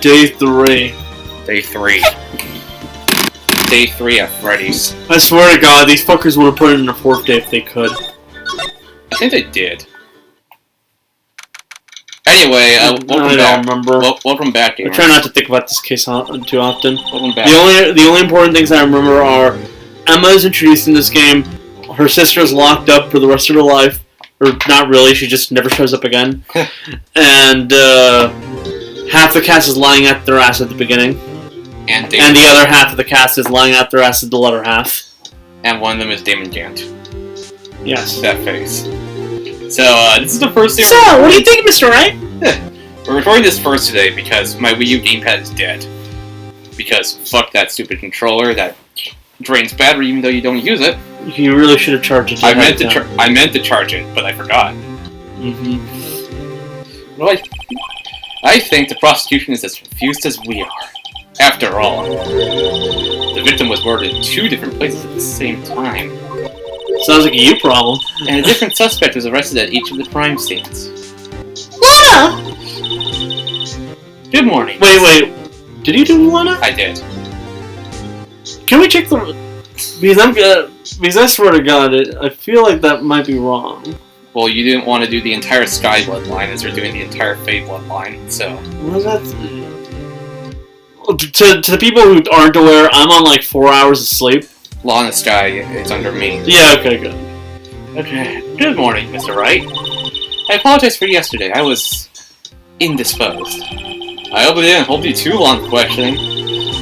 Day 3. Day 3. Day 3 at Freddy's. I swear to God, these fuckers would have put it in a 4th day if they could. I think they did. Anyway, welcome back. Welcome back, gamers. I try not to think about this case too often. Welcome back. The only important things I remember are Emma is introduced in this game. Her sister is locked up for the rest of her life, or not really. She just never shows up again. And half the cast is lying at their ass at the beginning, and the other half of the cast is lying at their ass at the latter half. And one of them is Damon Gant. Yes. That face. So, this is the first day. So, what do you think, Mr. Wright? We're recording this first today because my Wii U gamepad is dead. Because fuck that stupid controller that drains battery even though you don't use it. You really should have charged it. I meant to charge it, but I forgot. Well, I think the prosecution is as confused as we are. After all, the victim was murdered in 2 different places at the same time. Sounds like a you problem. And a different suspect was arrested at each of the crime scenes. Lana! Good morning. Wait. Did you do Lana? I did. Can we check the... Because I swear to God, I feel like that might be wrong. Well, you didn't want to do the entire Sky bloodline as you're doing the entire Faye bloodline, so... What is that? To the people who aren't aware, I'm on like 4 hours of sleep. Lana Sky is under me. Yeah, okay, good. Okay. Good morning, Mr. Wright. I apologize for yesterday. I was indisposed. I hope it didn't hold you too long questioning.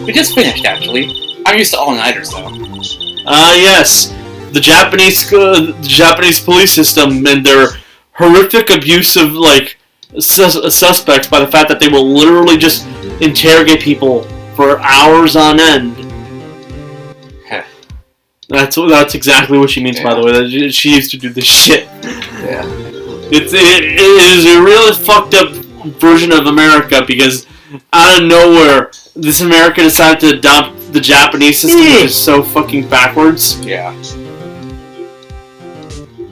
We just finished, actually. I'm used to all-nighters, though. Yes. The Japanese police system and their horrific abuse of, like, suspects by the fact that they will literally just interrogate people for hours on end. That's exactly what she means, by the way. That she used to do this shit. Yeah. It is a really fucked up version of America because out of nowhere, this America decided to adopt the Japanese system, which is so fucking backwards. Yeah.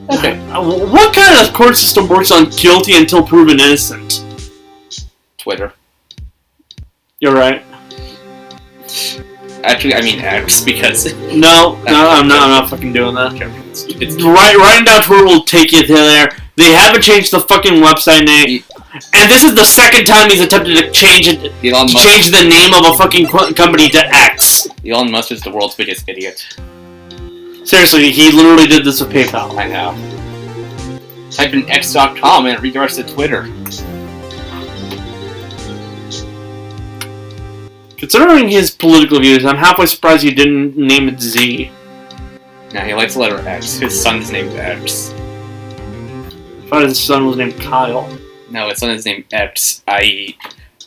Okay. What kind of court system works on guilty until proven innocent? Twitter. You're right. Actually, I mean X, because... No, I'm not fucking doing that. It's writing down Twitter will take you there. They haven't changed the fucking website name. And this is the second time he's attempted to change it. Change the name of a fucking company to X. Elon Musk is the world's biggest idiot. Seriously, he literally did this with PayPal. I know. Type in x.com and it redirects to Twitter. Considering his political views, I'm halfway surprised he didn't name it Z. Nah, he likes the letter X. His son is named X. I thought his son was named Kyle. No, his son is named X, i.e.,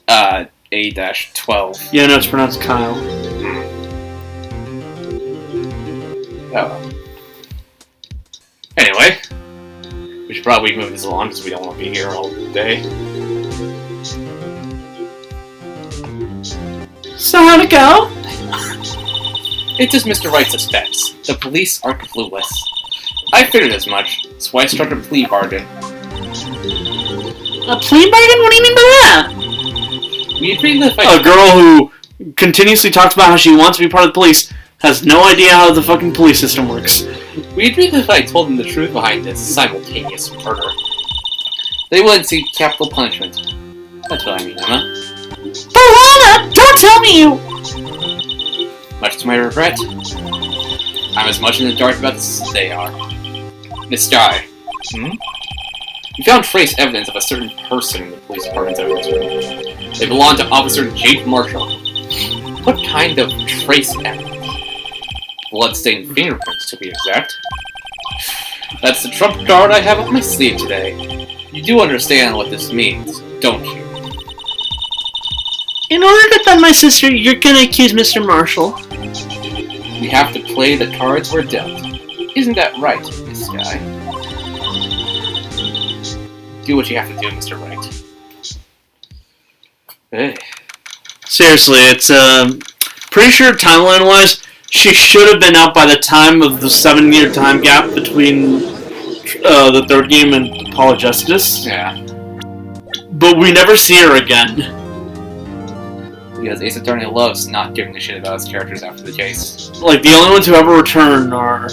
A-12. Yeah, no, it's pronounced Kyle. Oh. Anyway, we should probably move this along because we don't want to be here all day. So how'd it go? It's as Mr. Wright suspects. The police are clueless. I figured as much, so I struck a plea bargain. A plea bargain? What do you mean by that? We agreed to fight. A girl who continuously talks about how she wants to be part of the police has no idea how the fucking police system works. We agreed that if I told them the truth behind this simultaneous murder, they wouldn't see capital punishment. That's what I mean, Emma. But Lana, don't tell me you... Much to my regret, I'm as much in the dark about this as they are. Miss Sky. We found trace evidence of a certain person in the police department's evidence room. They belong to Officer Jake Marshall. What kind of trace evidence? Blood-stained fingerprints, to be exact. That's the trump card I have up my sleeve today. You do understand what this means, don't you? In order to find my sister, you're gonna accuse Mr. Marshall. We have to play the cards we're dealt. Isn't that right, Miss Sky? Do what you have to do, Mr. Wright. Hey. Seriously, it's, pretty sure timeline-wise, she should have been out by the time of the 7-year time gap between, the third game and Apollo Justice. Yeah. But we never see her again. Because Ace Attorney loves not giving a shit about his characters after the case. Like, the only ones who ever return are,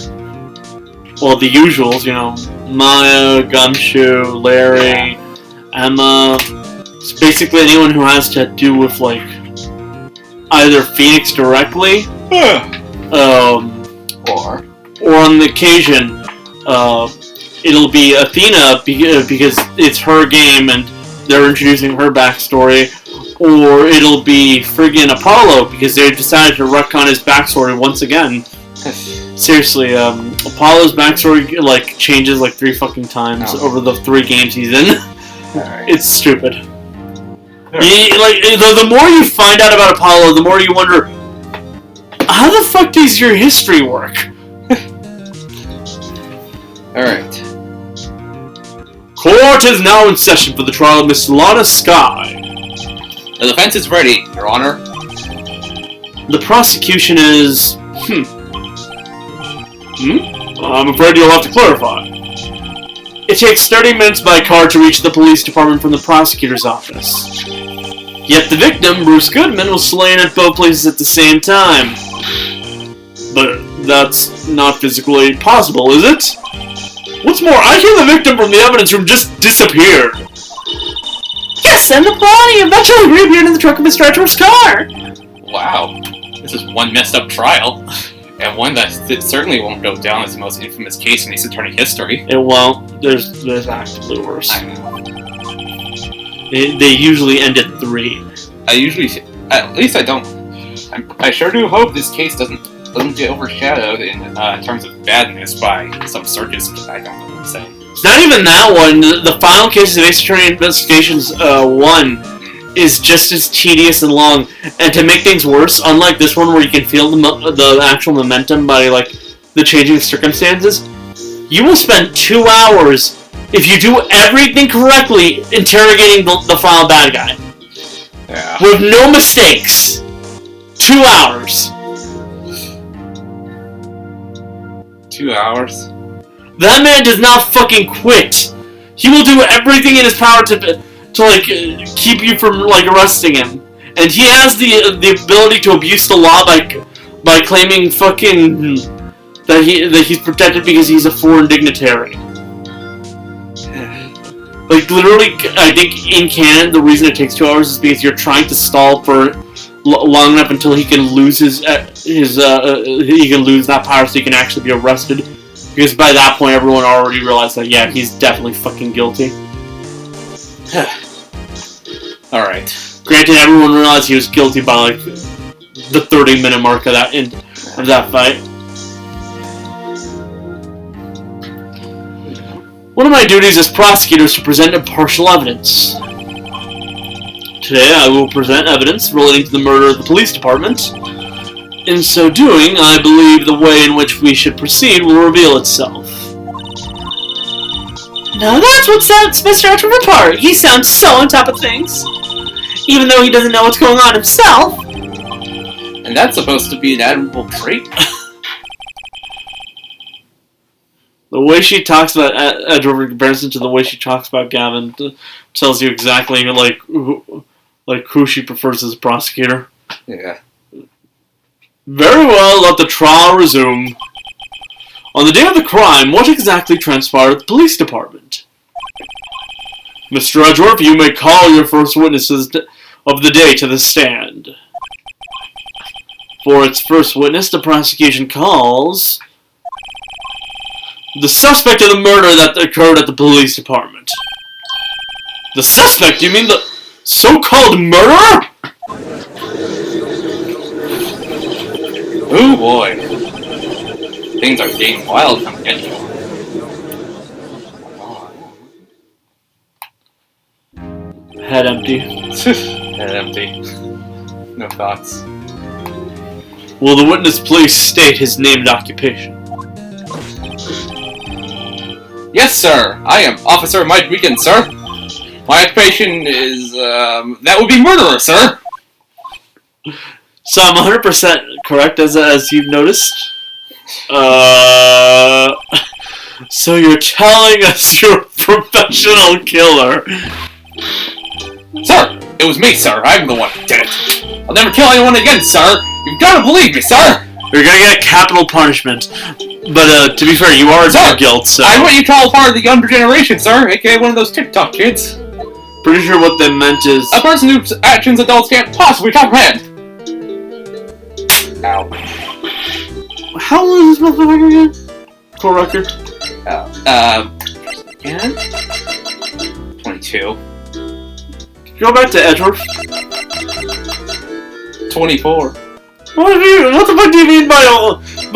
well, the usuals, you know, Maya, Gumshoe, Larry, Emma. It's basically anyone who has to do with, like, either Phoenix directly, or on the occasion, it'll be Athena because it's her game and they're introducing her backstory, or it'll be friggin' Apollo because they decided to retcon his backstory once again. Seriously, Apollo's backstory like changes like 3 fucking times over the 3 games he's in. Right. It's stupid. The more you find out about Apollo, the more you wonder, how the fuck does your history work? Alright. Court is now in session for the trial of Miss Lana Skye. The defense is ready, Your Honor. The prosecution is... I'm afraid you'll have to clarify. It takes 30 minutes by car to reach the police department from the prosecutor's office. Yet the victim, Bruce Goodman, was slain at both places at the same time. But that's not physically possible, is it? What's more, I hear the victim from the evidence room just disappeared. Yes, and the body eventually reappeared in the trunk of Mr. Edgeworth's car. Wow. This is one messed up trial. And one that certainly won't go down as the most infamous case in Ace Attorney history. It won't. There's actively worse. I know. They usually end at 3. At least I don't. I sure do hope this case doesn't get overshadowed in terms of badness by some circus. I don't know what I'm saying. It's not even that one. The final case of Ace Attorney Investigations 1 is just as tedious and long. And to make things worse, unlike this one where you can feel the actual momentum by like the changing circumstances, you will spend 2 hours if you do everything correctly interrogating the final bad guy. Yeah. With no mistakes. 2 hours. 2 hours? That man does not fucking quit. He will do everything in his power to like keep you from like arresting him, and he has the ability to abuse the law by claiming fucking that he's protected because he's a foreign dignitary. Like literally, I think in canon the reason it takes 2 hours is because you're trying to stall for long enough until he can lose he can lose that power so he can actually be arrested. Because by that point, everyone already realized that, yeah, he's definitely fucking guilty. Alright. Granted, everyone realized he was guilty by, like, the 30-minute mark of that fight. One of my duties as prosecutor is to present impartial evidence. Today, I will present evidence relating to the murder of the police department. In so doing, I believe the way in which we should proceed will reveal itself. Now that's what sets Mr. Edgeworth apart. He sounds so on top of things. Even though he doesn't know what's going on himself. And that's supposed to be an admirable trait? The way she talks about Edgeworth in comparison to the way she talks about Gavin tells you exactly like who she prefers as a prosecutor. Yeah. Very well, let the trial resume. On the day of the crime, what exactly transpired at the police department? Mr. Edgeworth, you may call your first witnesses of the day to the stand. For its first witness, the prosecution calls the suspect in the murder that occurred at the police department. The suspect? You mean the so-called murderer? Oh boy. Things are getting wild from the get-go. Head empty. Head empty. No thoughts. Will the witness please state his name and occupation? Yes, sir. I am Officer Mike Weekend, sir. My occupation is, that would be murderer, sir. So I'm 100% correct, as you've noticed. So you're telling us you're a professional killer? Sir, it was me, sir. I'm the one who did it. I'll never kill anyone again, sir! You've gotta believe me, sir! You're gonna get a capital punishment. But, to be fair, you are a guilt, so... I'm what you call part of the younger generation, sir, aka one of those TikTok kids. Pretty sure what they meant is... A person whose actions adults can't possibly comprehend! Ow. How old is this motherfucker again? Cool record. Again? 22. Go back to Edgeworth. 24. What the fuck do you mean by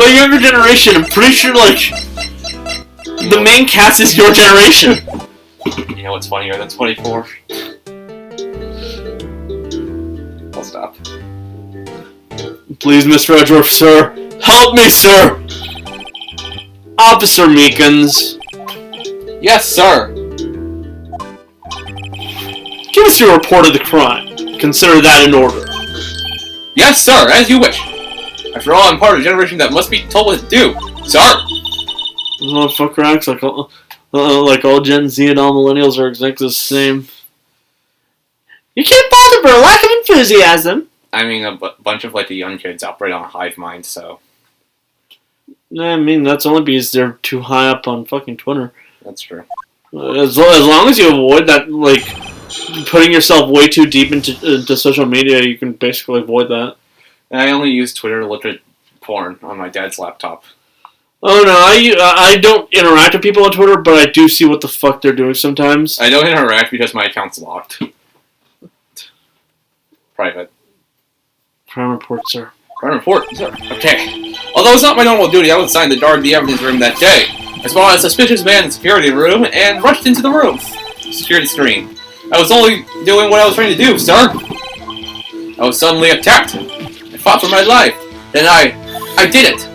younger generation? I'm pretty sure, like, the main cast is your generation. You know what's funnier than 24? I'll stop. Please, Mr. Edgeworth, sir. Help me, sir! Officer Meekins. Yes, sir. Give us your report of the crime. Consider that in order. Yes, sir, as you wish. After all, I'm part of a generation that must be told what to do. Sir! Motherfucker acts like all Gen Z and all millennials are exactly the same. You can't fault them for a lack of enthusiasm. I mean, a bunch of, like, the young kids operate on a hive mind, so... I mean, that's only because they're too high up on fucking Twitter. That's true. As long as you avoid that, like, putting yourself way too deep into social media, you can basically avoid that. I only use Twitter to look at porn on my dad's laptop. Oh no, I don't interact with people on Twitter, but I do see what the fuck they're doing sometimes. I don't interact because my account's locked. Private. Crime report, sir. Crime report, sir. Okay. Although it's not my normal duty, I was assigned to guard the evidence room that day. I spotted a suspicious man in the security room and rushed into the room. Security screen. I was only doing what I was trying to do, sir. I was suddenly attacked. I fought for my life. Then I did it.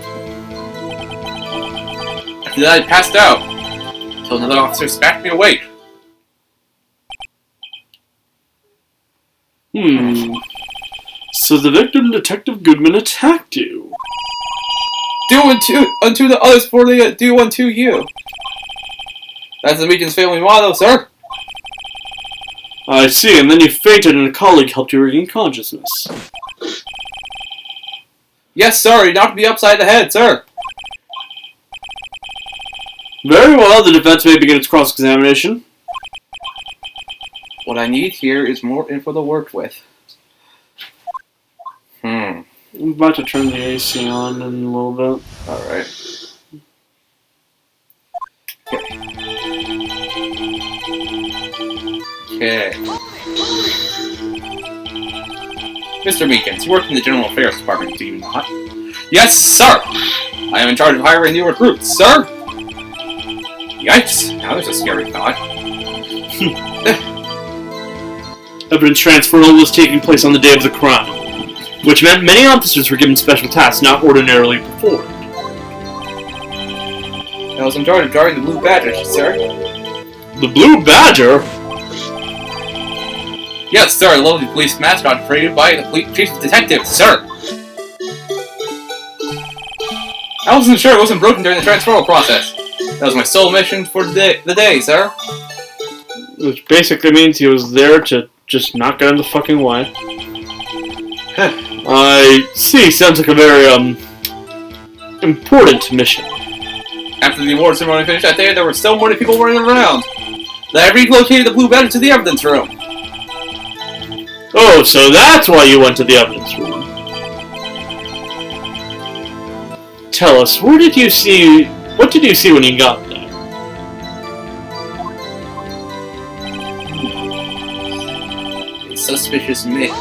After that, I passed out. Until another officer smacked me awake. So the victim, Detective Goodman, attacked you. Do unto the others for they do unto you. That's the Meekins family motto, sir. I see, and then you fainted and a colleague helped you regain consciousness. Yes, sir, he knocked me upside the head, sir. Very well, the defense may begin its cross-examination. What I need here is more info to work with. I'm about to turn the AC on in a little bit. Alright. Okay. Mr. Meekins, you work in the General Affairs Department, do you not? Yes, sir! I am in charge of hiring new recruits, sir! Yikes! Now there's a scary thought. Evidence transfer was taking place on the day of the crime, which meant many officers were given special tasks not ordinarily performed. I was in charge of guarding the Blue Badger, sir. The Blue Badger? Yes, sir, a lovely police mascot created by the police chief detective, sir! I wasn't sure it wasn't broken during the transferal process. That was my sole mission for the day, sir. Which basically means he was there to just not get in the fucking way. I see, sounds like a very, important mission. After the award ceremony finished that day, there were still more people running around. I relocated the Blue Badger to the evidence room. Oh, so that's why you went to the evidence room. Tell us, what did you see when you got there? A suspicious man.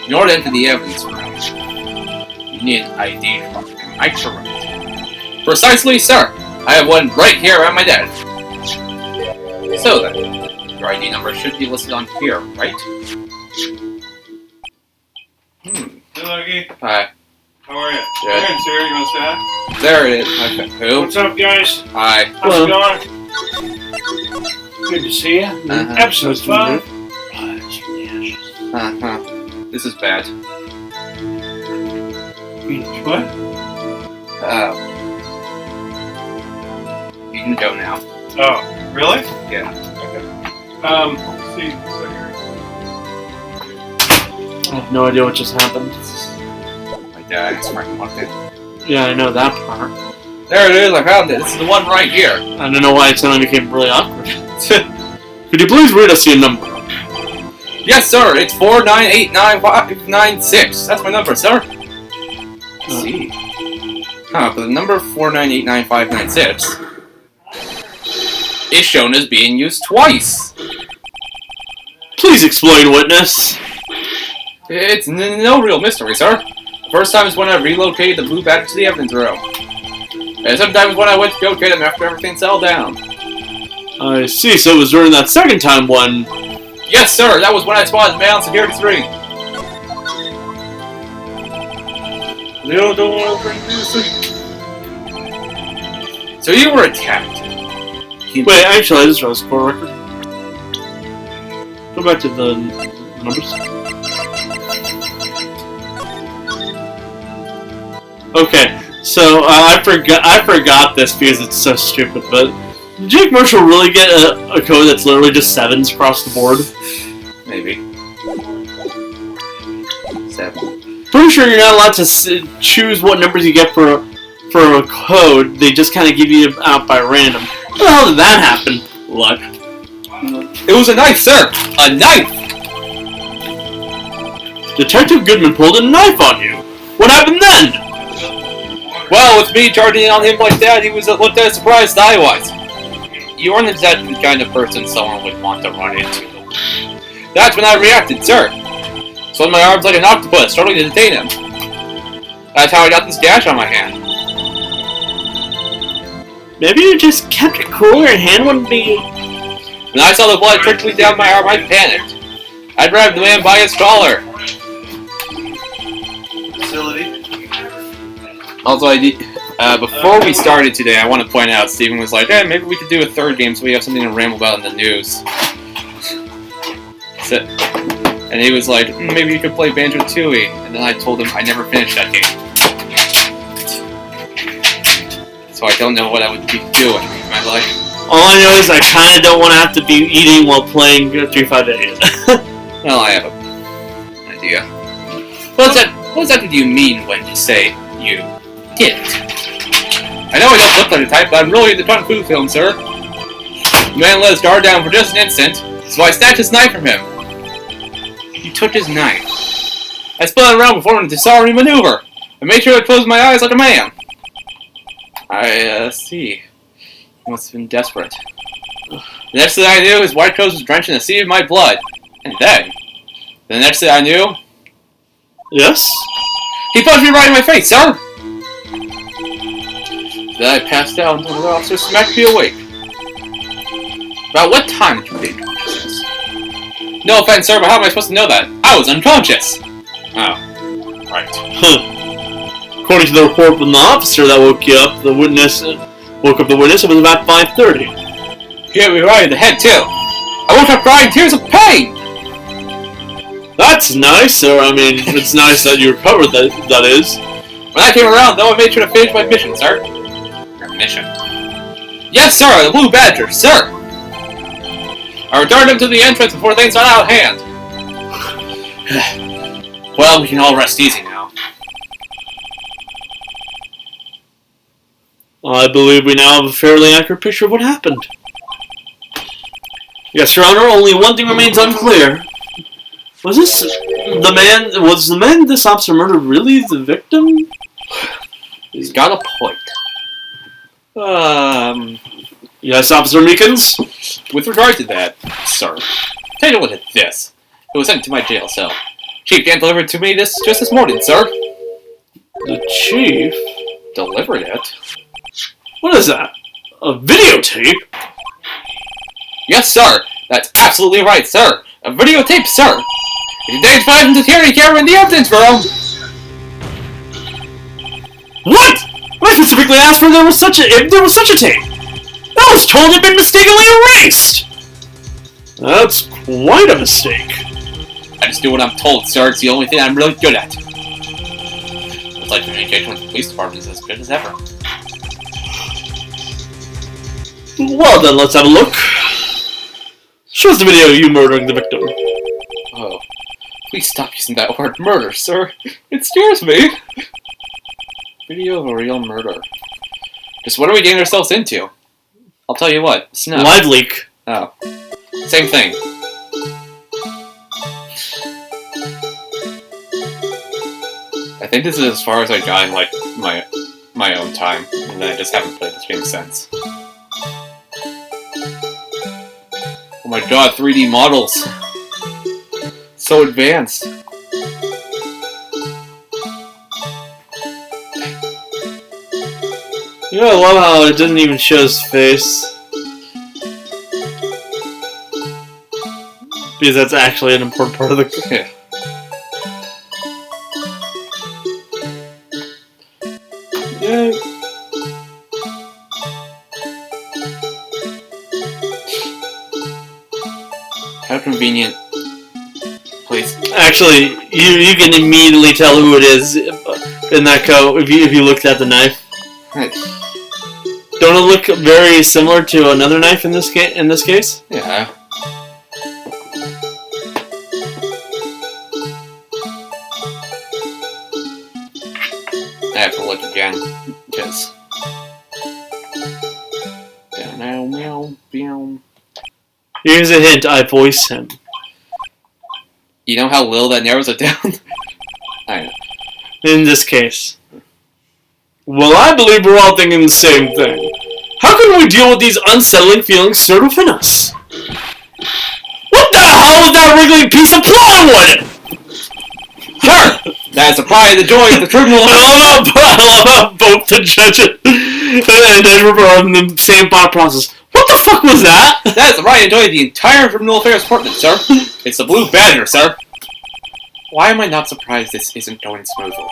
In order to enter the evidence room, you need an ID from Wright. Precisely, sir. I have one right here at my desk. So then, your ID number should be listed on here, right? Hey, Logie. Hi. How are you? Good. Good, sir. You want to say hi? There it is. Okay. Who? What's up, guys? Hi. How's it going? Good to see you. Episode 5. This is bad. What? You can go now. Oh, really? Yeah. Okay. Let's see. So here. I have no idea what just happened. My dad smirking walked in. Yeah, I know that part. There it is, I found it. This is the one right here. I don't know why it suddenly became really awkward. Could you please read us your number? Yes, sir. It's 4989596. That's my number, sir. Let's see. Huh, but the number 4989596 is shown as being used twice. Please explain, witness. It's no real mystery, sir. The first time is when I relocated the blue badge to the evidence room. And sometimes when I went to go get him after everything settled down. I see, so it was during that second time when... Yes, sir, that was when I spotted the man on Security 3. So you were attacked. Wait, actually, I just read this court record. Go back to the numbers. Okay, so I forgot this because it's so stupid, but did Jake Marshall really get a code that's literally just 7s across the board? Maybe. 7. Pretty sure you're not allowed to choose what numbers you get for a code. They just kind of give you out by random. How the hell did that happen? Luck. It was a knife, sir! A knife! Detective Goodman pulled a knife on you. What happened then? Well, with me charging in on him like that, he was looked as surprised as I was. You aren't exactly the kind of person someone would want to run into. That's when I reacted, sir. Swung my arms like an octopus, struggling to detain him. That's how I got this gash on my hand. Maybe you just kept it cool, your hand wouldn't be... When I saw the blood trickling down my arm, I panicked. I grabbed the man by his collar. Facility. Also, before we started today, I want to point out, Steven was like, hey, maybe we could do a third game so we have something to ramble about in the news. And he was like, maybe you could play Banjo-Tooie. And then I told him I never finished that game. So I don't know what I would be doing in my life. All I know is I kind of don't want to have to be eating while playing 358. Well, I have an idea. What exactly do you mean when you say you did it? I know I don't look like the type, but I'm really into kung fu film, sir. The man let his guard down for just an instant, so I snatched his knife from him. You took his knife. I spun around performing a disarming maneuver, and made sure I closed my eyes like a man. I see. He must have been desperate. The next thing I knew, his white clothes was drenched in a sea of my blood. And then, the next thing I knew... Yes? He punched me right in my face, sir! Then I passed out until the officer smacked me awake. About what time did you think consciousness? No offense, sir, but how am I supposed to know that? I was unconscious! Oh. Right. Huh. According to the report from the officer that woke you up, the witness woke up the witness. It was about 5:30. He hit me right in the head, too. I woke up crying tears of pain! That's nice, sir. I mean, it's nice that you recovered, that is. When I came around, though, I made sure to finish my mission, sir. Your mission? Yes, sir, the Blue Badger, sir! I returned him to the entrance before things got out of hand. Well, we can all rest easy now. I believe we now have a fairly accurate picture of what happened. Yes, Your Honor, only one thing remains unclear. Was the man this officer murdered really the victim? He's got a point. Yes, Officer Meekins? With regard to that, sir, take a look at this. It was sent to my jail cell. Chief Dan delivered it to me just this morning, sir. The chief? Delivered it? What is that? A videotape? Yes, sir. That's absolutely right, sir. A videotape, sir. If you find from the security camera in the evidence room. What? I specifically asked if there was such a tape. That was told to have been mistakenly erased. That's quite a mistake. I just do what I'm told, sir. It's the only thing I'm really good at. Looks like communication with the police department is as good as ever. Well then, let's have a look. Show us the video of you murdering the victim. Oh. Please stop using that word murder, sir. It scares me. Video of a real murder. Just what are we getting ourselves into? I'll tell you what. Snuff. Live leak. Oh. Same thing. I think this is as far as I got in, like, my own time. And I just haven't played this game since. Oh my god, 3D models! So advanced. You know, I love how it doesn't even show his face. Because that's actually an important part of the game. Yeah. How convenient. Please. Actually, you can immediately tell who it is in that coat if you looked at the knife. Right. Don't it look very similar to another knife in this case? Yeah. I have to look again because. Here's a hint: I voice him. You know how little that narrows it down? I know. In this case. Well, I believe we're all thinking the same thing. How can we deal with these unsettling feelings stirred within us? What the hell is that wriggling piece of plywood? Sir! That is the pride and the joy of the tribunal. I love both the judges and Edward are in the same thought process. What the fuck was that? That is the pride and joy of the entire criminal affairs department, sir. It's the Blue Badger, sir. Why am I not surprised this isn't going smoothly?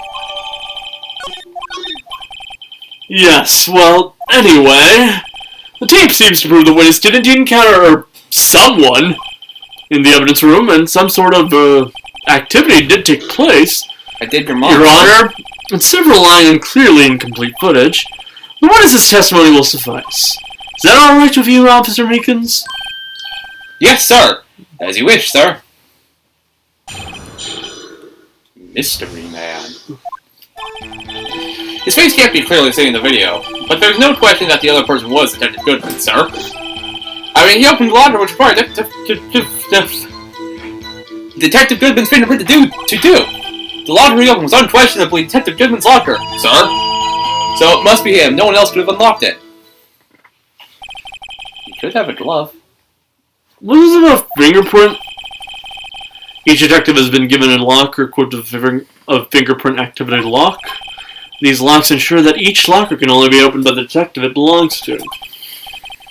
Yes, well, anyway, the tape seems to prove the witness did indeed encounter someone in the evidence room, and some sort of activity did take place. I did your mom. Your Honor, and several lying and clearly incomplete footage, the witness's testimony will suffice. Is that alright with you, Officer Meekins? Yes, sir. As you wish, sir. Mystery Man. His face can't be clearly seen in the video, but there's no question that the other person was Detective Goodman, sir. I mean, he opened the locker, which required Detective Goodman's fingerprint to do. The locker he opened was unquestionably Detective Goodman's locker, sir. So it must be him. No one else could have unlocked it. He could have a glove. Wasn't it a fingerprint? Each detective has been given a locker equipped with a fingerprint activated lock. These locks ensure that each locker can only be opened by the detective it belongs to.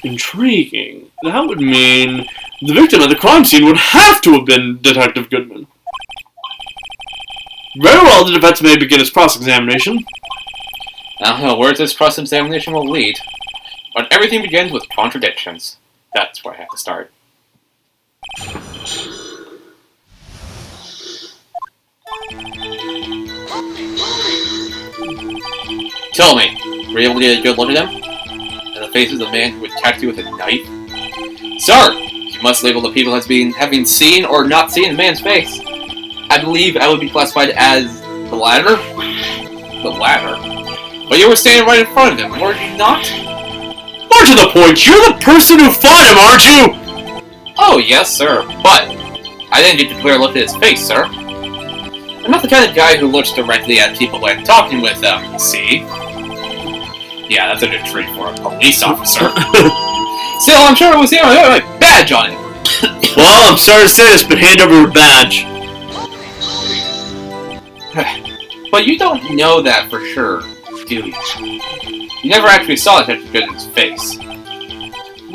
Intriguing. That would mean the victim at the crime scene would have to have been Detective Goodman. Very well, the defense may begin its cross-examination. I don't know where this cross-examination will lead, but everything begins with contradictions. That's where I have to start. Tell me, were you able to get a good look at him? At the faces of the man who attacked you with a knife? Sir! You must label the people as being having seen or not seen the man's face. I believe I would be classified as the latter? The latter? But you were standing right in front of him, were you not? More to the point, you're the person who fought him, aren't you? Oh, yes, sir, but I didn't get a clear look at his face, sir. I'm not the kind of guy who looks directly at people when talking with them, see? Yeah, that's a good treat for a police officer. Still, I'm sure it was him. I had a badge on him. Well, I'm sorry to say this, but hand over your badge. But you don't know that for sure, do you? You never actually saw Detective Goodman's face.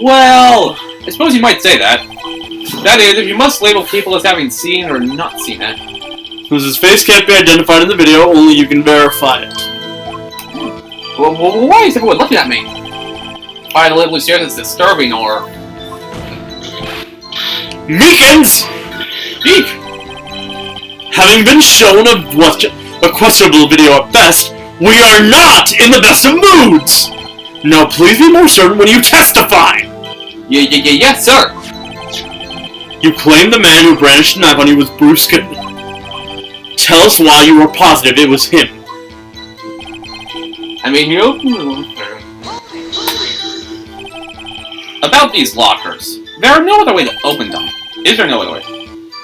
Well, I suppose you might say that. That is, if you must label people as having seen or not seen it. Since his face can't be identified in the video, only you can verify it. Well, why is everyone looking at me? Trying to label these as disturbing or... Meekins! Eek! Having been shown a questionable video at best, we are not in the best of moods! Now please be more certain when you testify! Yes, sir! You claim the man who brandished a knife on you was Bruce Goodman. Tell us why you were positive it was him. I mean, you opened the locker. About these lockers. There are no other way to open them. Is there no other way?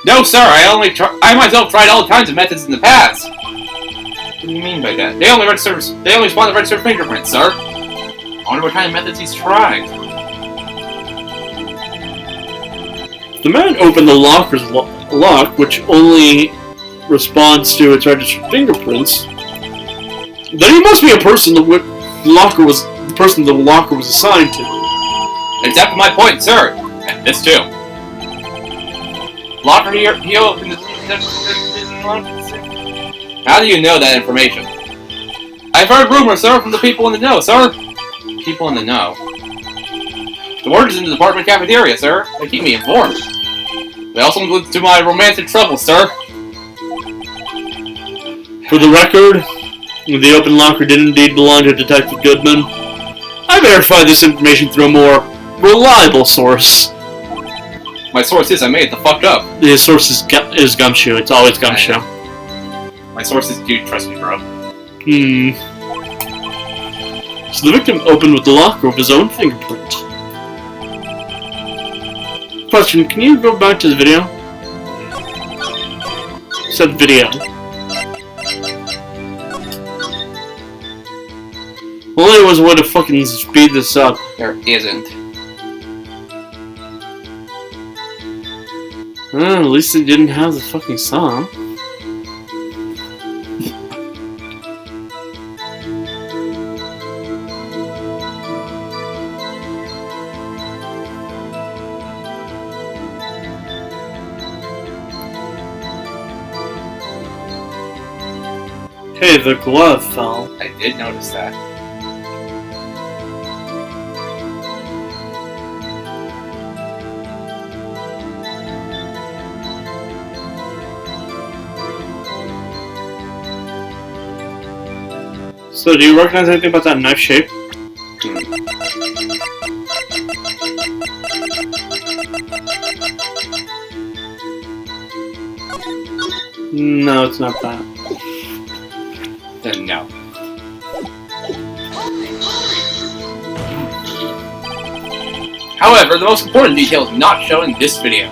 No, sir. I myself tried all kinds of methods in the past. What do you mean by that? They only spawn the registered fingerprints, sir. I wonder what kind of methods he's tried. The man opened the locker's lock, which only responds to its registered fingerprints. Then he must be a person the locker was assigned to. Exactly my point, sir. And this too. Locker he opened. How do you know that information? I've heard rumors, sir, from the people in the know, sir. People in the know. The word is in the department cafeteria, sir. They keep me informed. They also include to my romantic troubles, sir. For the record, the open locker did indeed belong to Detective Goodman. I verified this information through a more reliable source. My source is I made it the fuck up. The source is Gumshoe. It's always Gumshoe. My sources do trust me, bro. So the victim opened with the locker with his own fingerprint. Question, can you go back to the video? It said video. Well, there was a way to fucking speed this up. There isn't. At least they didn't have the fucking song. Hey, the glove fell. I did notice that. So, do you recognize anything about that knife shape? No, it's not that. Then no. However, the most important detail is not shown in this video.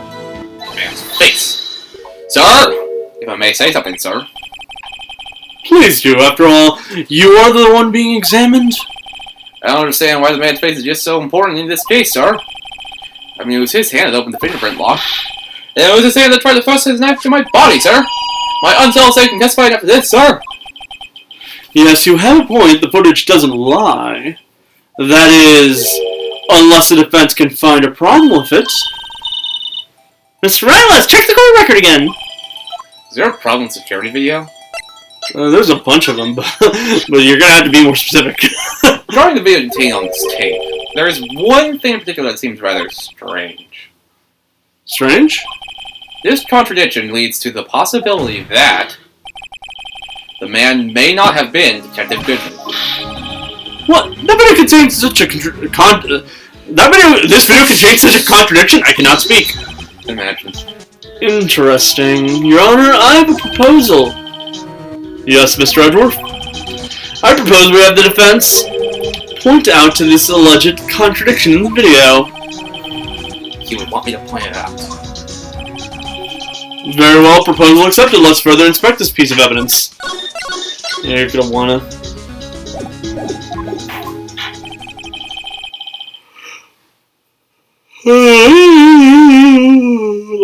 The man's face. Sir! If I may say something, sir. Please do, after all, you are the one being examined. I don't understand why the man's face is just so important in this case, sir. I mean, it was his hand that opened the fingerprint lock. And it was his hand that tried to thrust his knife to my body, sir. My unsettled state can testify after this, sir. Yes, you have a point. The footage doesn't lie. That is, unless the defense can find a problem with it. Mr. Wright, let's check the court record again. Is there a problem with security video? There's a bunch of them, but you're gonna have to be more specific. Regarding the video contained on this tape, there is one thing in particular that seems rather strange. Strange? This contradiction leads to the possibility that the man may not have been Detective Goodman. What? That video contains such a this video contains such a contradiction? I cannot speak. Imagine. Interesting. Your Honor, I have a proposal. Yes, Mr. Edgeworth? I propose we have the defense point out to this alleged contradiction in the video. He would want me to point it out. Very well, proposal accepted. Let's further inspect this piece of evidence. Yeah, you're gonna wanna...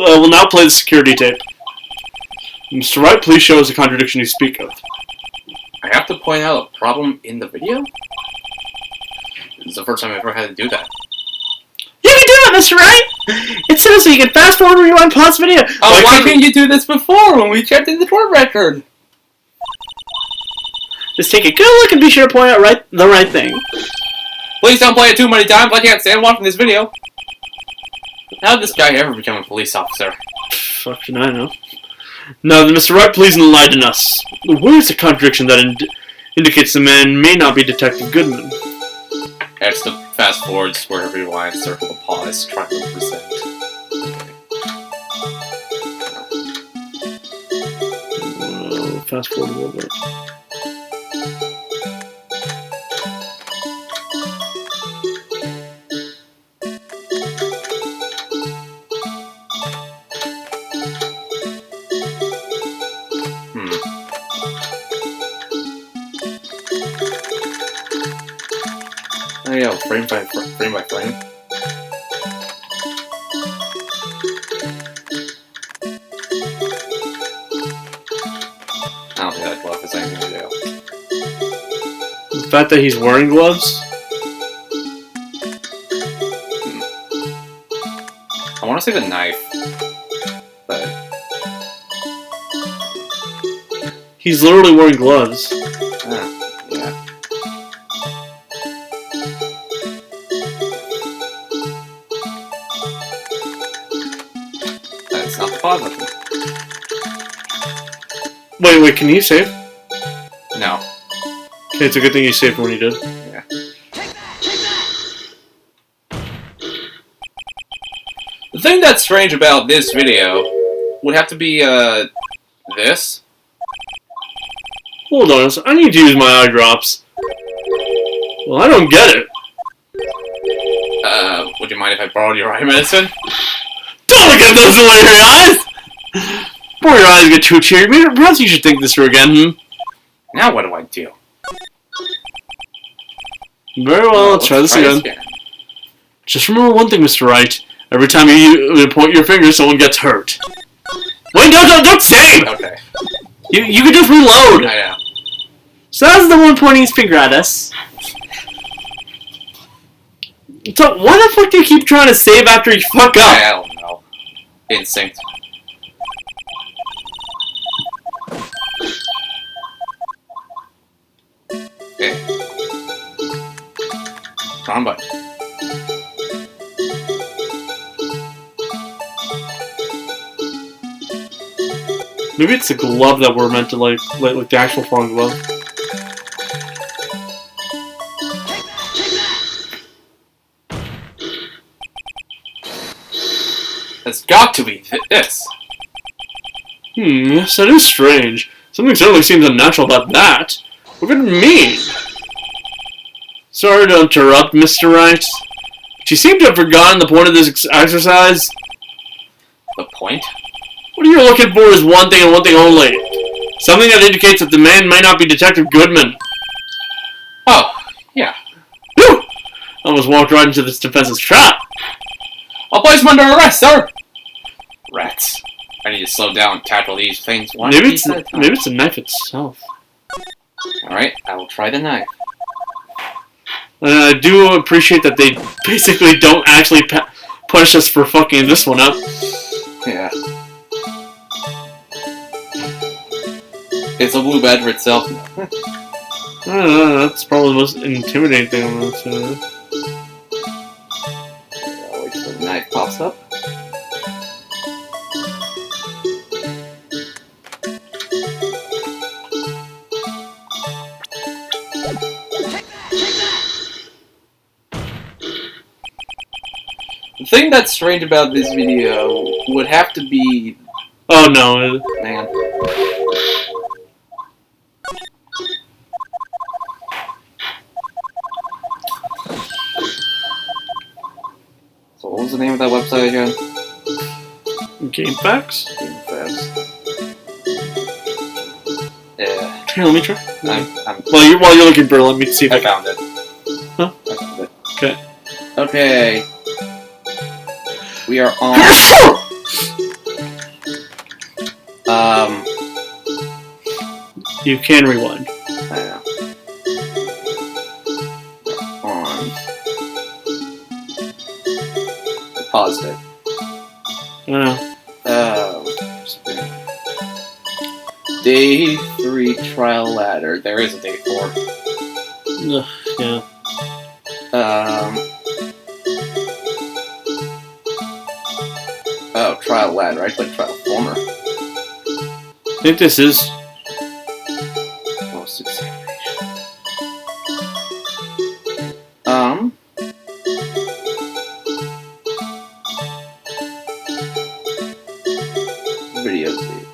I will now play the security tape. Mr. Wright, please show us the contradiction you speak of. I have to point out a problem in the video? This is the first time I've ever had to do that. You can do it, Mr. Wright! It says so you can fast forward, rewind, pause video. Oh, why couldn't you do this before when we checked in the court record? Just take a good look and be sure to point out the right thing. Please don't play it too many times. I can't stand watching this video. How did this guy ever become a police officer? Fucking I know. Now, Mr. Wright, please enlighten us. Where is the contradiction that indicates the man may not be Detective Goodman? That's the fast forward, square, rewind, circle, the pause, triangle, present. fast forward a little bit. Oh yeah, frame by frame. I don't think that glove has anything to do. The fact that he's wearing gloves. I want to say the knife, but He's literally wearing gloves. yeah. That's not the pause button. Wait, can you save? No. Okay, it's a good thing you saved when you did. Yeah. The thing that's strange about this video would have to be, this. Hold on, I need to use my eye drops. Well, I don't get it. Would you mind if I borrowed your eye medicine? Don't get those away your eyes! Before your eyes get too cheery, perhaps you should think this through again, Now what do I do? Very well, let's try this again. Just remember one thing, Mr. Wright. Every time you point your finger, someone gets hurt. Wait, don't save! Okay. You can just reload! I know. So that's the one pointing his finger at us. So why the fuck do you keep trying to save after you fuck up? I don't know. Instinct. Okay. Wrong button. Maybe it's the glove that we're meant to like the actual falling glove. It's got to be this. Yes, that is strange. Something certainly seems unnatural about that. What could it mean? Sorry to interrupt, Mr. Wright, but you seem to have forgotten the point of this exercise. The point? What you're looking for is one thing and one thing only. Something that indicates that the man may not be Detective Goodman. Oh, yeah. Whew! I almost walked right into this defense's trap. I'll place him under arrest, sir! Rats. I need to slow down and tackle these things one Maybe piece at a time. maybe it's the knife itself. Alright, I will try the knife. I do appreciate that they basically don't actually punish us for fucking this one up. Yeah. It's a blue badge for itself. I don't know, that's probably the most intimidating thing on this. Wait till the knife pops up. The thing that's strange about this video would have to be... Oh no. Man. So what was the name of that website again? Game facts? Game Facts. Yeah. Here, let me try. I'm While you're looking for it, let me see if I found it. Huh? I found it. Okay. Okay. We are on... You can rewind. I know. On... I paused it. I know. Day 3 trial ladder. There is a day 4. Ugh, yeah. Oh, trial ladder. I clicked trial former. I think this is... Most examination. Video tape.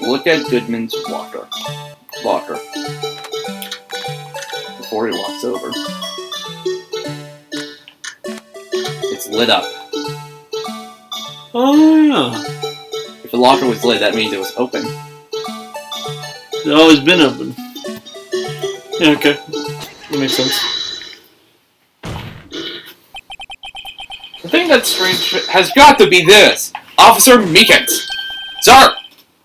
look at Goodman's locker. Before he walks over. It's lit up. Oh, yeah. If the locker was lit, that means it was open. It's always been open. Yeah, okay. That makes sense. The thing that's strange has got to be this. Officer Meekins. Sir!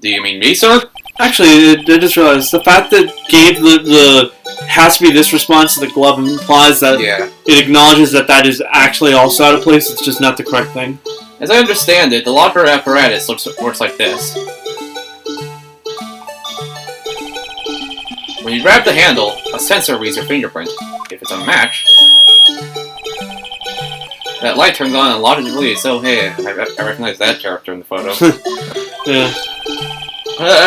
Do you mean me, sir? Actually, I just realized the fact that gave the has to be this response to the glove implies that it acknowledges that that is actually also out of place. It's just not the correct thing. As I understand it, the locker apparatus works like this. When you grab the handle, a sensor reads your fingerprint. If it's a match, that light turns on and logically, so hey, I recognize that character in the photo. Yeah.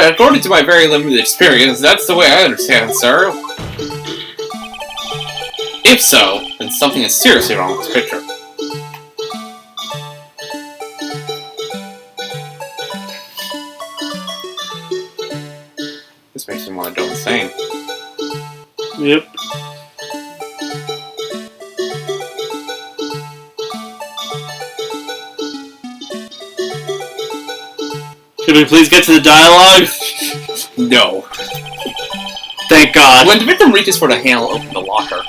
According to my very limited experience, that's the way I understand it, sir. If so, then something is seriously wrong with this picture. This makes me want to go insane. Yep. Can we please get to the dialogue? No. Thank God. When the victim reaches for the handle, open the locker.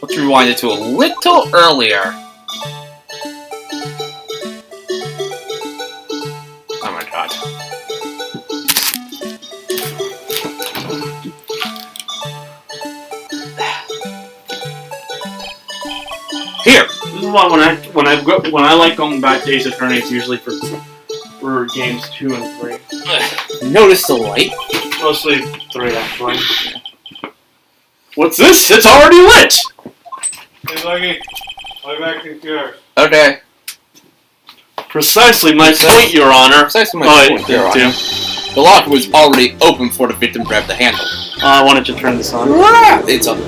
Let's rewind it to a little earlier. Oh my God. Here. This is why when I like going back to Ace Attorney, it's usually for games 2 and 3. Notice the light? Mostly 3, actually. What's this? It's already lit! Hey, Lucky. I'll back to yours. Okay. Precisely my point, Your Honor. Precisely my point, Your Honor. The locker was already open before the victim grabbed the handle. I wanted to turn this on. It's on.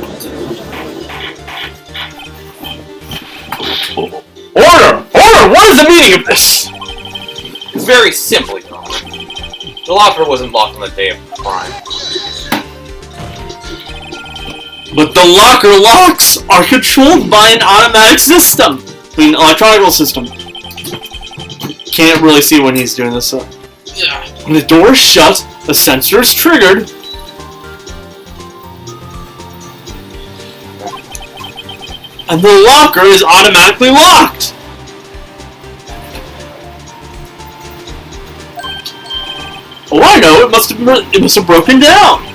Order! Order! What is the meaning of this? It's very simple, Your Honor. The locker wasn't locked on the day of the crime. But the locker locks are controlled by an automatic system. I mean, electronic system. Can't really see when he's doing this. So. Yeah. When the door is shut, the sensor is triggered. And the locker is automatically locked. Oh, I know. It must have broken down.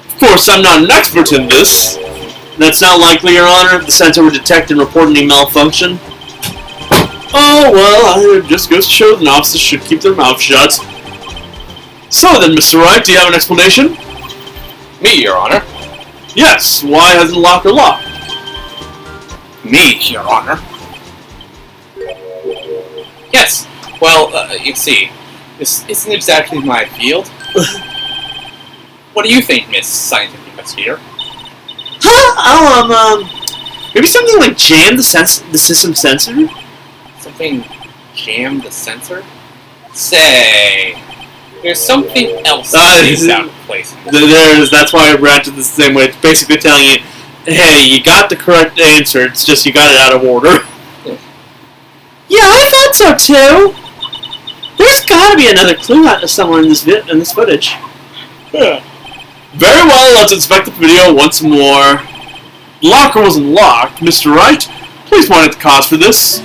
Of course, I'm not an expert in this. That's not likely, Your Honor. The sensor would detect and report any malfunction. Oh, well, it just goes to show that officers should keep their mouth shut. So then, Mr. Wright, do you have an explanation? Me, Your Honor. Yes, why hasn't the locker locked? Me, Your Honor. Yes. Well, you see, this isn't exactly my field. What do you think, Miss Scientific Investigator? Maybe something like jam the system sensor? Something jam the sensor? Say, there's something else that's out of place. That's why I reacted the same way. It's basically telling you, hey, you got the correct answer, it's just you got it out of order. Yeah, I thought so too! There's gotta be another clue out somewhere in this footage. Yeah. Very well, let's inspect the video once more. The locker wasn't locked. Mr. Wright, please point out the cause for this.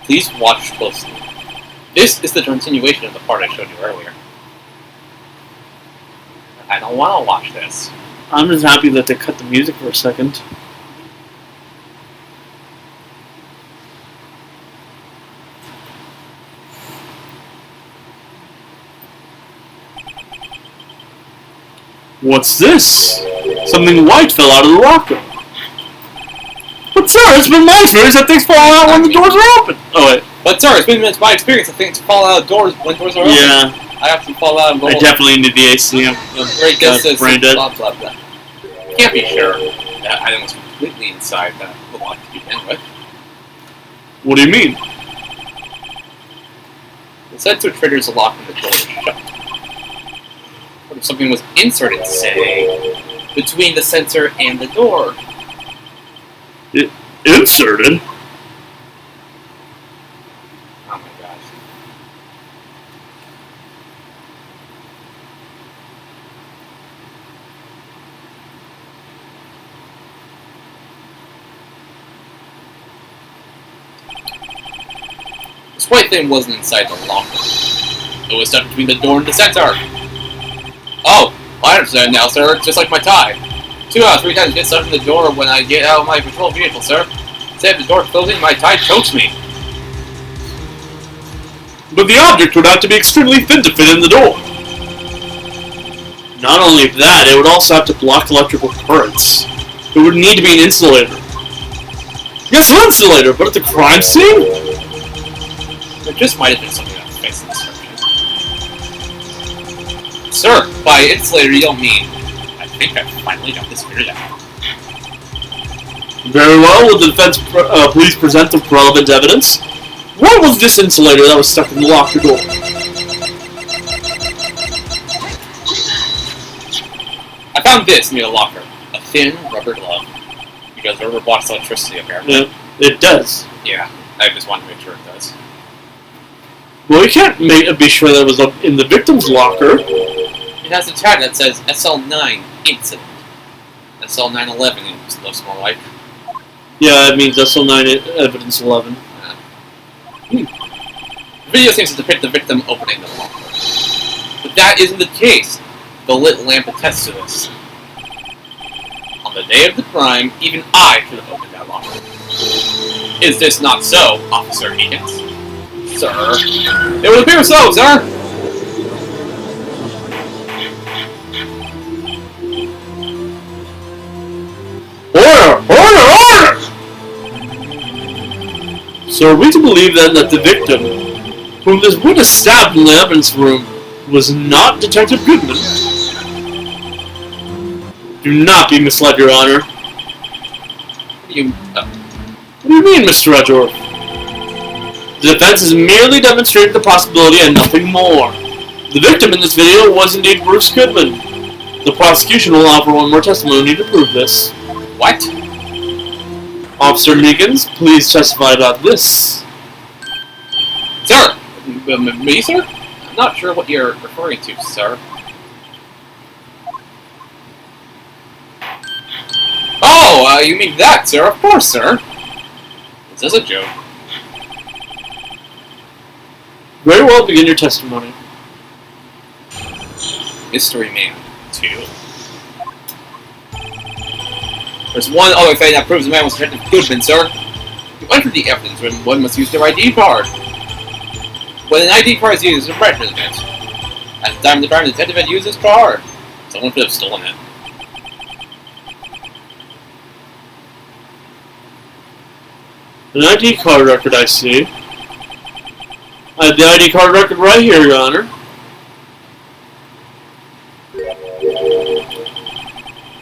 Please watch closely. This is the continuation of the part I showed you earlier. I don't want to watch this. I'm just happy that they cut the music for a second. What's this? Something white fell out of the locker. But sir, it's been my experience that things fall out when the doors are open. Oh wait. But sir, it's been my experience. I think to fall out of doors when doors are open. Yeah, I have to fall out and go. I definitely need the AC. Great distance. Brain dead. Blah blah blah. Can't be sure that item was completely inside the lock to begin with. What do you mean? The sensor triggers a lock when the door is shut. What if something was inserted, say, between the sensor and the door? Inserted? Oh my gosh. This white thing wasn't inside the locker. It was stuck between the door and the sensor. Oh, I understand now, sir. Just like my tie. 2 out of 3 times get stuck in the door when I get out of my patrol vehicle, sir. Instead of the door closing, my tie chokes me. But the object would have to be extremely thin to fit in the door. Not only that, it would also have to block electrical currents. It would need to be an insulator. Yes, an insulator, but at the crime scene? There just might have been something on the face of the description. Sir, by insulator you don't mean... I think I finally got this figured out. Very well, will the defense please present the relevant evidence? What was this insulator that was stuck in the locker door? I found this near the locker. A thin rubber glove. Because rubber blocks electricity, apparently. Yeah, it does. Yeah, I just wanted to make sure it does. Well, we can't be sure that it was in the victim's locker. It has a tag that says SL9 incident. SL911 it looks more like. Yeah, it means SL9 evidence 11. The video seems to depict the victim opening the locker. But that isn't the case. The lit lamp attests to this. On the day of the crime, even I could have opened that locker. Is this not so, Officer Higgins? Sir? It would appear so, sir! Order! Order! Order! So are we to believe then that the victim, whom this witness stabbed in the evidence room, was not Detective Goodman? Do not be misled, Your Honor. What do you... What do you mean, Mr. Edgeworth? The defense has merely demonstrated the possibility and nothing more. The victim in this video was indeed Bruce Goodman. The prosecution will offer one more testimony to prove this. What? Officer Meekins, please testify about this. Sir! Me, sir? I'm not sure what you're referring to, sir. Oh, you mean that, sir? Of course, sir. This is a joke. Very well, begin your testimony. Mystery Man 2. There's one other thing that proves the man was Detective Goodman, sir. To enter the evidence room, one must use their ID card. When an ID card is used, it's a record event. At the time of the crime, the detective had used his card. Someone could have stolen it. An ID card record, I see. I have the ID card record right here, Your Honor.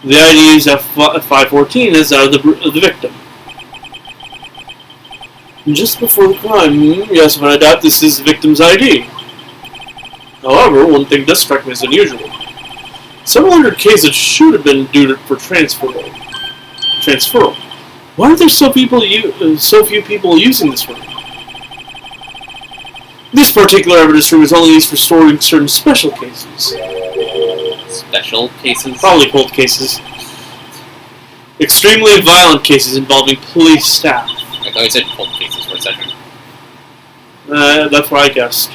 The ID is F514 is that of the victim. And just before the crime, yes, without a doubt, this is the victim's ID. However, one thing does strike me as unusual. Several hundred cases should have been due for transferal. Why are there so few people using this room? This particular evidence room is only used for storing certain special cases. Special cases? Probably cold cases. Extremely violent cases involving police staff. I thought you said cold cases for a second. That's what I guessed.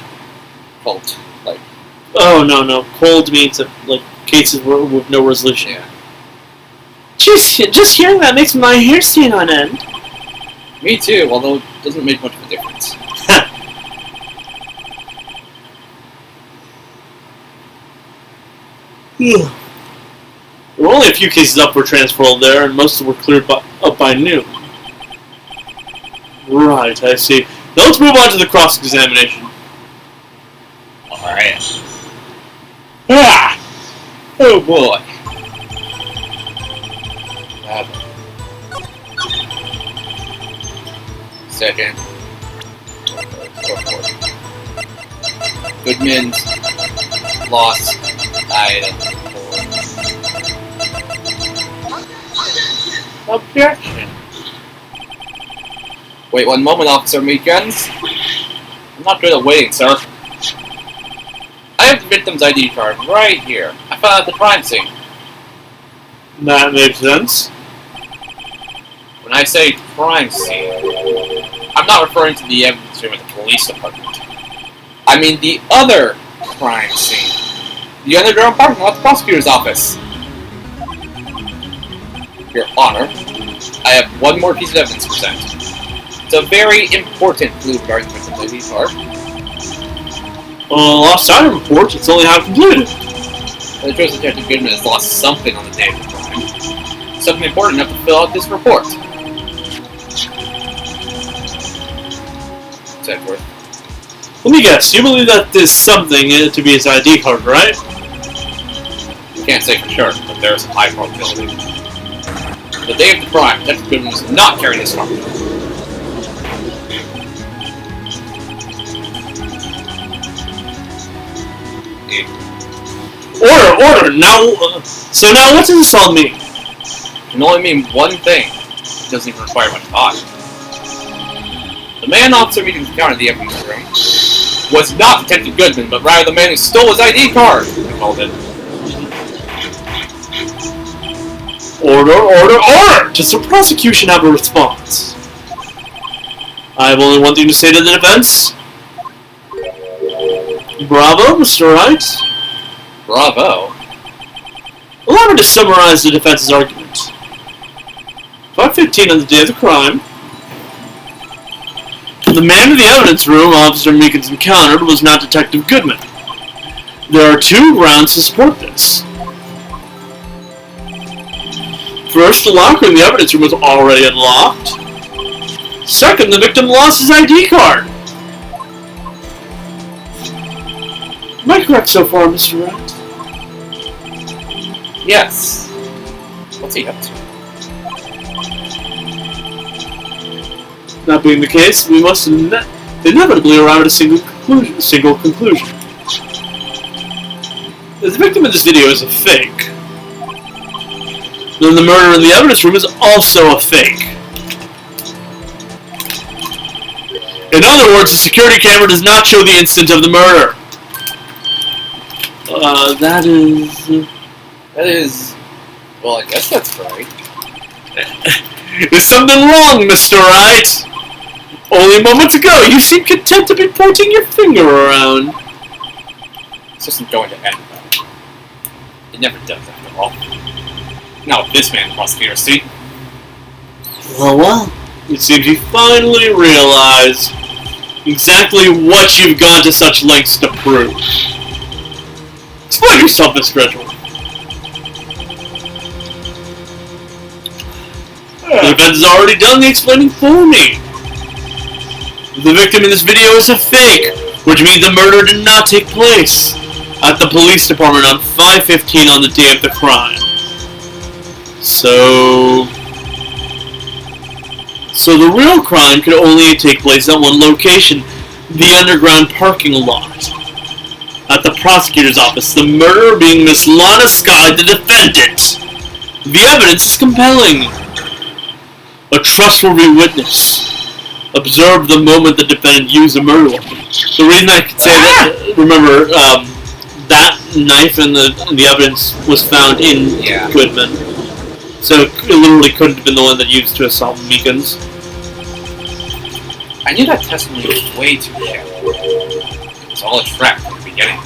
Cold, like... Oh, no. Cold means that, like, cases with no resolution. Yeah. Just hearing that makes my hair stand on end. Me too, although it doesn't make much of a difference. There were only a few cases up for transferal there, and most of them were cleared up by noon. Right, I see. Now let's move on to the cross-examination. Alright. Ah! Oh boy. Second. Goodman's lost item. Objection. Wait 1 moment, Officer Meekins. I'm not good at waiting, sir. I have the victim's ID card right here. I found at the crime scene. That makes sense. When I say crime scene, I'm not referring to the evidence room at the police department. I mean the other crime scene. The underground parking lot at the prosecutor's office. Your Honor, I have one more piece of evidence to present. It's a very important clue regarding the victim's ID card. Lost item report, it's only half completed. The choice Detective Goodman has lost something on the day of the crime. Something important enough to fill out this report. Edward. Let me guess, you believe that this something to be his ID card, right? Can't say for sure, but there is a high probability. The day of the crime, Detective Goodman was not carrying this card. Order! Now, so now what does this all mean? It can only mean one thing. It doesn't even require much thought. The man Officer Meekins encountered in the evidence room was not Detective Goodman, but rather the man who stole his ID card, I called it. Order! Does the prosecution have a response? I have only one thing to say to the defense. Bravo, Mr. Wright. Bravo. Allow me to summarize the defense's argument. 5:15 on the day of the crime, the man in the evidence room Officer Meekins encountered was not Detective Goodman. There are two grounds to support this. First, the locker in the evidence room was already unlocked. Second, the victim lost his ID card. Am I correct so far, Mr. Wright? Yes. What's he up to? That being the case, we must inevitably arrive at a single conclusion. If the victim in this video is a fake, then the murder in the evidence room is also a fake. In other words, the security camera does not show the instant of the murder. That is... Well, I guess that's right. Is something wrong, Mr. Wright? Only moments ago, you seemed content to be pointing your finger around. This isn't going to end well. It never does, after all. Now with this man in the prosecutor's seat. Well, it seems you finally realize exactly what you've gone to such lengths to prove. Explain yourself, Mr. Edgeworth. The defense has already done the explaining for me. The victim in this video is a fake, which means the murder did not take place at the police department on 5:15 on the day of the crime. So the real crime could only take place at one location, the underground parking lot. At the prosecutor's office, the murderer being Miss Lana Sky, the defendant. The evidence is compelling. A trustworthy witness observed the moment the defendant used a murder weapon. The reason I can say that, remember, that knife in the evidence was found in Goodman. So it literally couldn't have been the one that used to assault Meekins. I knew that testimony was way too shallow. It was all a trap from the beginning.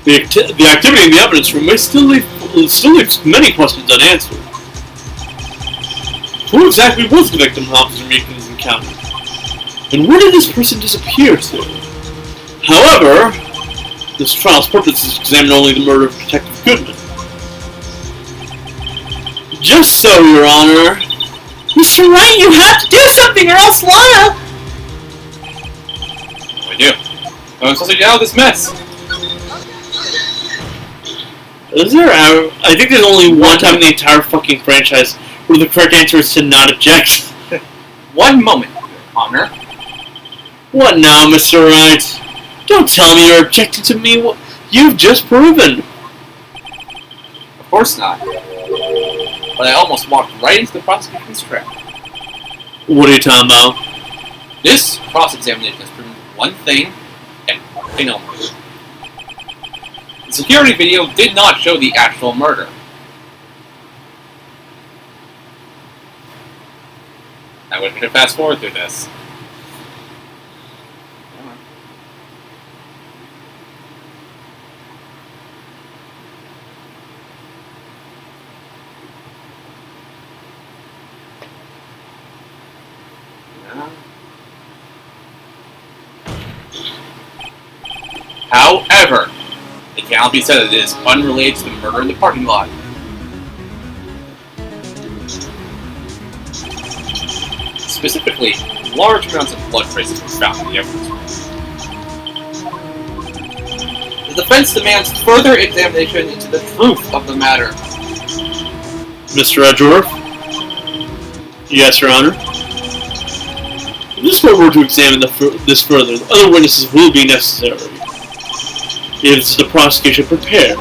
The activity in the evidence room may still leaves many questions unanswered. Who exactly was the victim Officer Meekins encountered? And where did this person disappear to? However, this trial's purpose is to examine only the murder of Detective Goodman. Just so, Your Honor, Mr. Wright, you have to do something or else Lana... What do I do? I'm supposed to get out of this mess. Is there... I think there's only one time in the entire fucking franchise where the correct answer is to not object. One moment, Your Honor. What now, Mr. Wright? Don't tell me you're objecting to me what you've just proven. Of course not. But I almost walked right into the prosecution's trap. What are you talking about? This cross-examination has proven one thing, and one thing only. The security video did not show the actual murder. I wish we could fast forward through this. However, it cannot be said that it is unrelated to the murder in the parking lot. Specifically, large amounts of blood traces were found in the evidence room. The defense demands further examination into the truth of the matter. Mr. Edgeworth? Yes, Your Honor. If this court were to examine this further, other witnesses will be necessary. Is the prosecution prepared?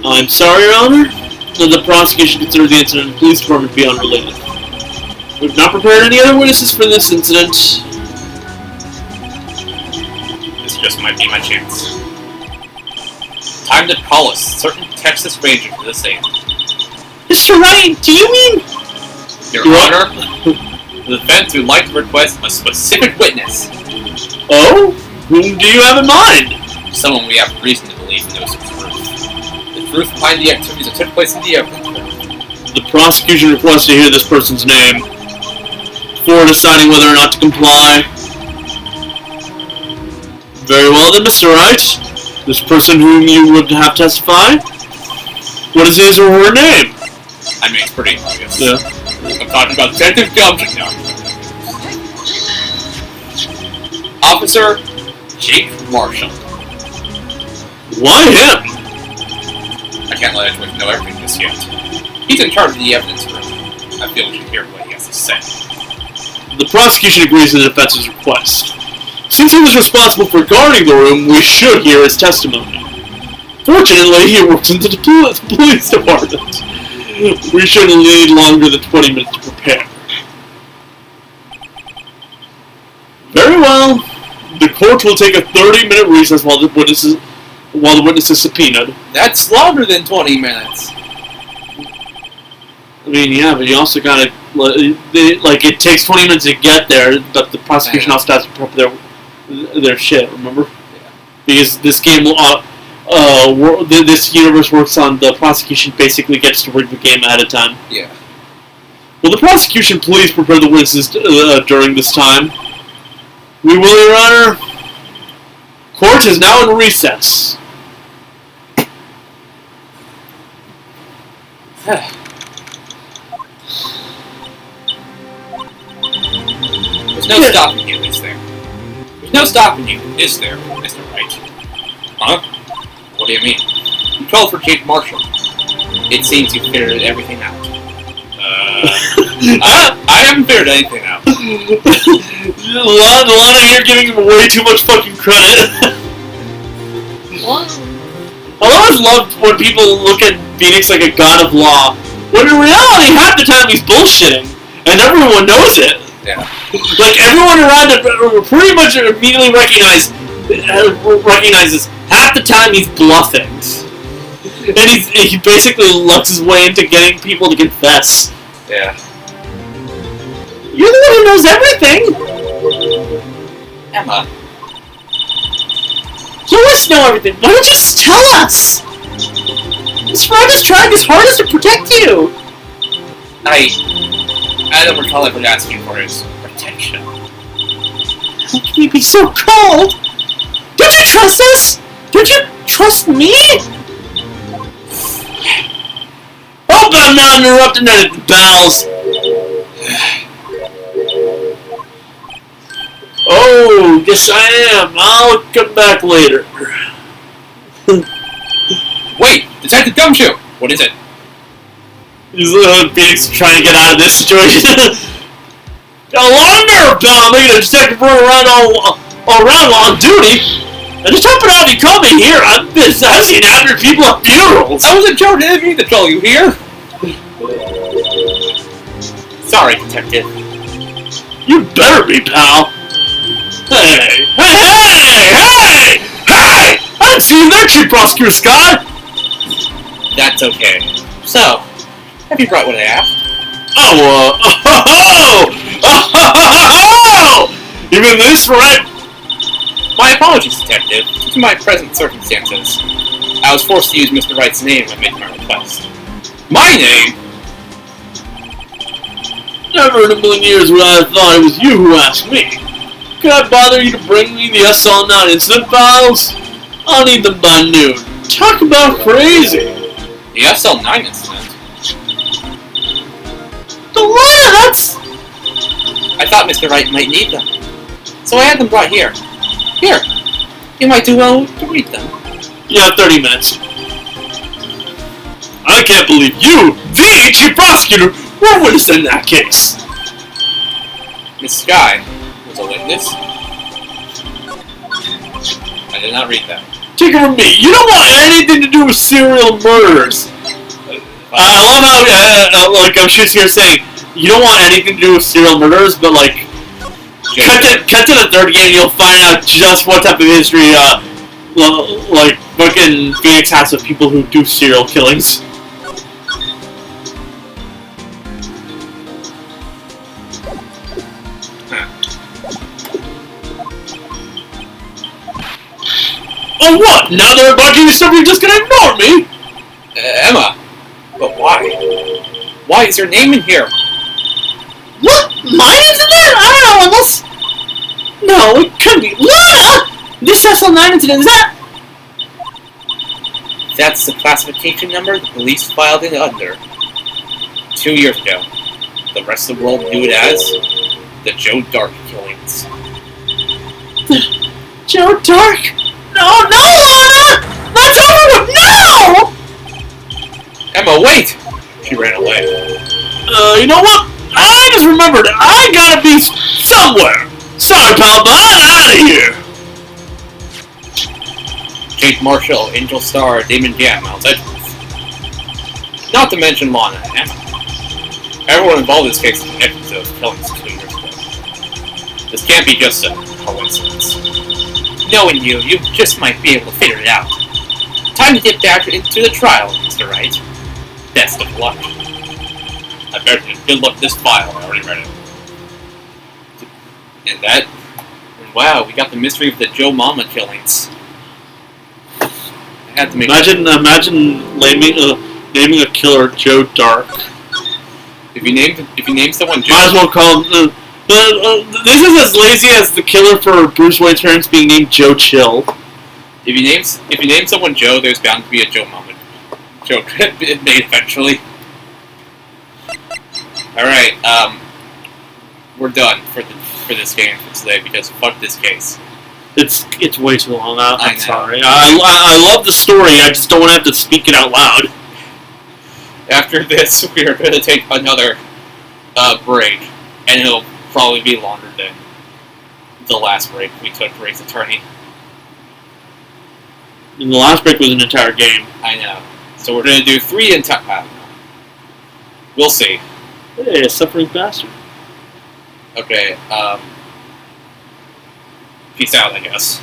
I'm sorry, Your Honor. The prosecution considers the incident in the police department to be unrelated. We've not prepared any other witnesses for this incident. This just might be my chance. Time to call a certain Texas Ranger to the stand. Mr. Wright, do you mean... Your Honor, the defense would like to request a specific witness. Oh? Whom do you have in mind? Someone we have reason to believe knows the truth. The truth behind the activities that took place in the evidence room. The prosecution requests to hear this person's name before deciding whether or not to comply. Very well then, Mr. Wright. This person whom you would have testify? What is his or her name? I mean, it's pretty obvious. Yeah. I'm talking about Detective Gumshoe now. Officer Jake Marshall. Why him? I can't let Edgeworth know everything just yet. He's in charge of the evidence room. I feel we should hear what he has to say. The prosecution agrees with the defense's request. Since he was responsible for guarding the room, we should hear his testimony. Fortunately, he works in the police department. We shouldn't need longer than 20 minutes to prepare. Very well. The court will take a 30-minute recess while the witness is subpoenaed. That's longer than 20 minutes. I mean, yeah, but you also gotta... it takes 20 minutes to get there, but the prosecution also has to prep their shit, remember? Yeah. Because this game, this universe works on the prosecution basically gets to rig the game ahead of time. Yeah. Will the prosecution please prepare the witnesses during this time? We will, Your Honor. Court is now in recess. There's no stopping you, is there? There's no stopping you, is there, Mr. Wright? Huh? What do you mean? You called for Jake Marshall. It seems you figured everything out. I haven't figured anything out. Lana here giving him way too much fucking credit. What? I always loved when people look at Phoenix like a god of law, when in reality, half the time he's bullshitting, and everyone knows it. Yeah. Like, everyone around it pretty much immediately recognizes half the time he's bluffing. And he basically lucks his way into getting people to confess. Yeah. You're the one who knows everything! Emma. You always know everything. Why don't you just tell us? This Wright is trying his hardest to protect you! I don't recall ever asking for his protection. How can you be so cold? Don't you trust us? Don't you trust me? Oh hope I'm not interrupting anything, pals. Oh, yes I am. I'll come back later. Wait, Detective Gumshoe! What is it? He's Phoenix trying to get out of this situation. Got a lot of nerve, pal, making a detective run around all around while on duty. And just hoping out you call me here. I've been assassinating after people at funerals. I wasn't sure to me to call you here. Sorry, Detective. You better be, pal. Hey! I didn't see you there, Chief Prosecutor Scott! That's okay. So, have you brought what I asked? You mean this, right? My apologies, Detective. Due to my present circumstances, I was forced to use Mr. Wright's name when making my request. My name? Never in a million years would I have thought it was you who asked me. Could I bother you to bring me the SL9 incident files? I'll need them by noon. Talk about crazy. The SL9 incident? The what? I thought Mr. Wright might need them, so I had them brought here. Here, you might do well to read them. Yeah, 30 minutes. I can't believe you, the Chief Prosecutor, were witness in that case. Miss Sky was a witness. I did not read that. Take it from me, you don't want anything to do with serial murders. I love how, like, I'm shooting here saying, you don't want anything to do with serial murders, but, like, cut to the third game, you'll find out just what type of history, like, fucking Phoenix has with people who do serial killings. Oh, what? Now they're about to do something, you're just gonna ignore me? Emma, but why? Why is your name in here? What? My name's in there? I don't know, unless... No, it couldn't be. Lana! This SL9 incident, is that... That's the classification number the police filed it under 2 years ago. The rest of the world knew it as the Joe Dark killings. Joe Dark? No, Lana! That's over with! No! Emma, wait! She ran away. You know what? I just remembered. I gotta be somewhere. Sorry, pal, but I'm out of here. Jake Marshall, Angel Star, Damon Jam, Mount Edgeworth. Not to mention Lana and Emma. Everyone involved in this case is connected to those killings 2 years ago. This can't be just a coincidence. Knowing you, you just might be able to figure it out. Time to get back into the trial, Mr. Wright. Best of luck. I better good luck this file. I already read it. And that... Wow, we got the mystery of the Joe Mama killings. I had to make... Imagine naming a killer Joe Dark. If you name someone Joe... Might as well call him... this is as lazy as the killer for Bruce Wayne's parents being named Joe Chill. If you name someone Joe, there's bound to be a Joe moment. Joe made eventually. Alright, we're done for this game for today because fuck this case. It's way too long. I'm know. sorry. I love the story. I just don't want to have to speak it out loud. After this, we are going to take another break, and it'll probably be longer than the last break we took for Ace Attorney. And the last break was an entire game. I know. So we're going to do 3 entire... I don't know. We'll see. Hey, a suffering bastard. Okay, peace out, I guess.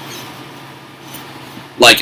Like